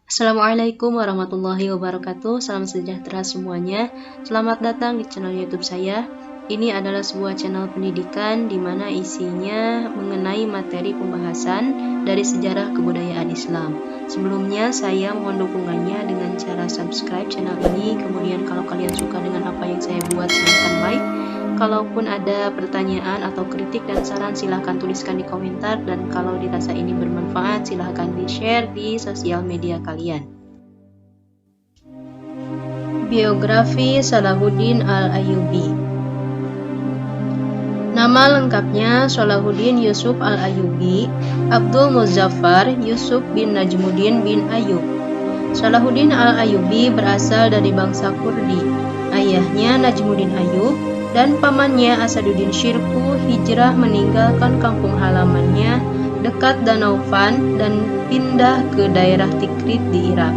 Assalamualaikum warahmatullahi wabarakatuh. Salam sejahtera semuanya. Selamat datang di channel YouTube saya. Ini adalah sebuah channel pendidikan di mana isinya mengenai materi pembahasan dari sejarah kebudayaan Islam. Sebelumnya saya mohon dukungannya dengan cara subscribe channel ini. Kemudian kalau kalian suka dengan apa yang saya buat, silahkan like. Kalaupun ada pertanyaan atau kritik dan saran, silahkan tuliskan di komentar. Dan kalau dirasa ini bermanfaat, silahkan di-share di sosial media kalian. Biografi Salahuddin Al-Ayyubi. Nama lengkapnya Salahuddin Yusuf Al-Ayyubi Abdul Muzaffar Yusuf bin Najmuddin bin Ayyub. Salahuddin Al-Ayyubi berasal dari bangsa Kurdi. Ayahnya Najmuddin Ayyub dan pamannya Asaduddin Syirkuh hijrah meninggalkan kampung halamannya dekat Danau Van dan pindah ke daerah Tikrit di Irak.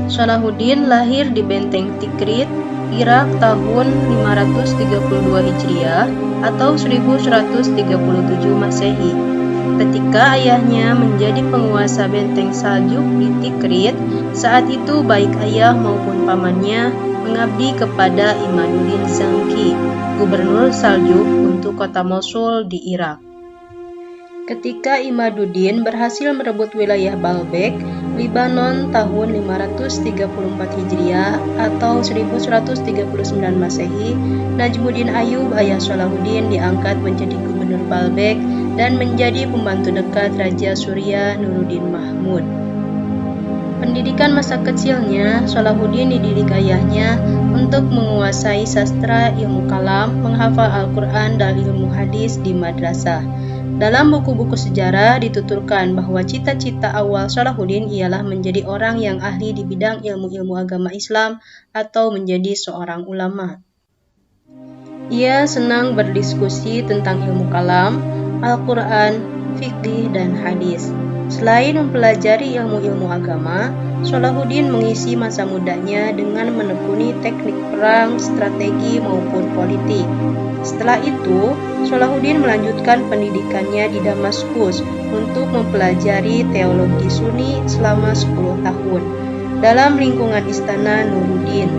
Salahuddin lahir di Benteng Tikrit, Irak tahun 532 Hijriah atau 1137 Masehi. Ketika ayahnya menjadi penguasa benteng Saljuk di Tikrit, saat itu baik ayah maupun pamannya mengabdi kepada Imaduddin Zangki, gubernur Saljuk untuk kota Mosul di Irak. Ketika Imaduddin berhasil merebut wilayah Baalbek, Lebanon tahun 534 Hijriah atau 1139 Masehi, Najmuddin Ayyub ayah Salahuddin diangkat menjadi gubernur Baalbek dan menjadi pembantu dekat Raja Suriah Nuruddin Mahmud. Pendidikan masa kecilnya, Salahuddin dididik ayahnya untuk menguasai sastra ilmu kalam, menghafal Al-Quran dan ilmu hadis di madrasah. Dalam buku-buku sejarah dituturkan bahwa cita-cita awal Salahuddin ialah menjadi orang yang ahli di bidang ilmu-ilmu agama Islam atau menjadi seorang ulama. Ia senang berdiskusi tentang ilmu kalam, Al-Quran, fikih, dan hadis. Selain mempelajari ilmu-ilmu agama, Salahuddin mengisi masa mudanya dengan menekuni teknik perang, strategi, maupun politik. Setelah itu, Salahuddin melanjutkan pendidikannya di Damaskus untuk mempelajari teologi Sunni selama 10 tahun dalam lingkungan istana Nuruddin.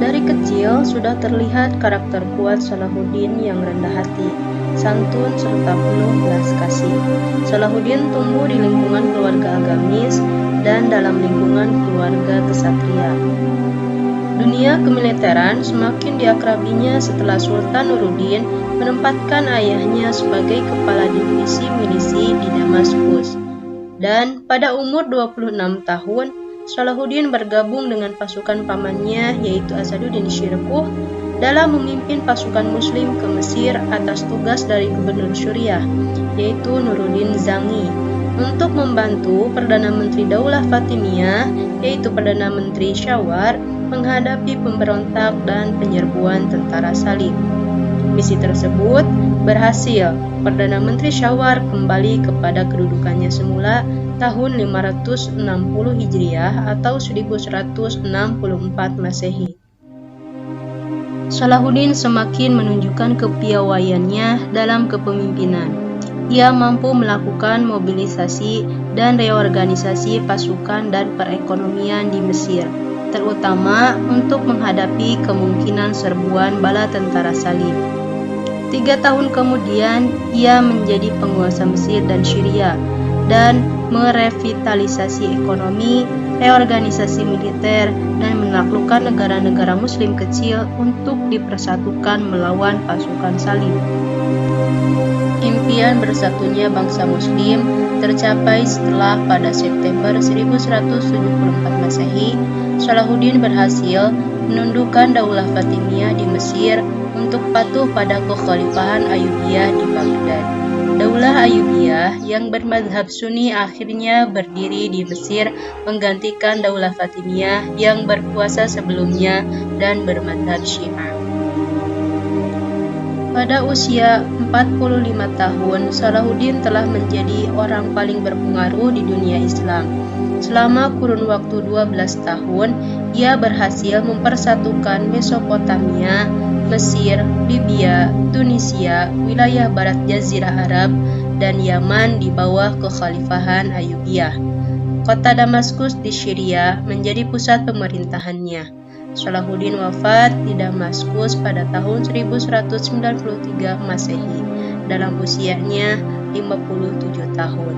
Dari kecil sudah terlihat karakter kuat Salahuddin yang rendah hati, santun, serta penuh belas kasih. Salahuddin tumbuh di lingkungan keluarga agamis dan dalam lingkungan keluarga kesatria. Dunia kemiliteran semakin diakrabinya setelah Sultan Nuruddin menempatkan ayahnya sebagai kepala divisi milisi di Damaskus. Dan pada umur 26 tahun, Salahuddin bergabung dengan pasukan pamannya yaitu Asaduddin Syirkuh dalam memimpin pasukan muslim ke Mesir atas tugas dari gubernur Suriah yaitu Nuruddin Zangi untuk membantu Perdana Menteri Daulah Fatimiyah yaitu Perdana Menteri Syawar menghadapi pemberontak dan penyerbuan tentara Salib. Misi tersebut berhasil. Perdana Menteri Syawar kembali kepada kedudukannya semula tahun 560 Hijriah atau 1164 Masehi. Salahuddin semakin menunjukkan kepiawaiannya dalam kepemimpinan. Ia mampu melakukan mobilisasi dan reorganisasi pasukan dan perekonomian di Mesir, terutama untuk menghadapi kemungkinan serbuan bala tentara Salib. 3 tahun kemudian, ia menjadi penguasa Mesir dan Syria dan merevitalisasi ekonomi, reorganisasi militer, dan menaklukkan negara-negara muslim kecil untuk dipersatukan melawan pasukan Salib. Impian bersatunya bangsa muslim tercapai setelah pada September 1174 Masehi, Salahuddin berhasil menundukkan Daulah Fatimiyah di Mesir untuk patuh pada kekhalifahan Ayyubiyah di Baghdad. Daulah Ayyubiyah yang bermadzhab Sunni akhirnya berdiri di Mesir menggantikan Daulah Fatimiyah yang berkuasa sebelumnya dan bermadzhab Syiah. Pada usia 45 tahun, Salahuddin telah menjadi orang paling berpengaruh di dunia Islam. Selama kurun waktu 12 tahun, ia berhasil mempersatukan Mesopotamia, Mesir, Libya, Tunisia, wilayah barat Jazirah Arab, dan Yaman di bawah kekhalifahan Ayyubiyah. Kota Damaskus di Syria menjadi pusat pemerintahannya. Salahuddin wafat di Damaskus pada tahun 1193 Masehi dalam usianya 57 tahun.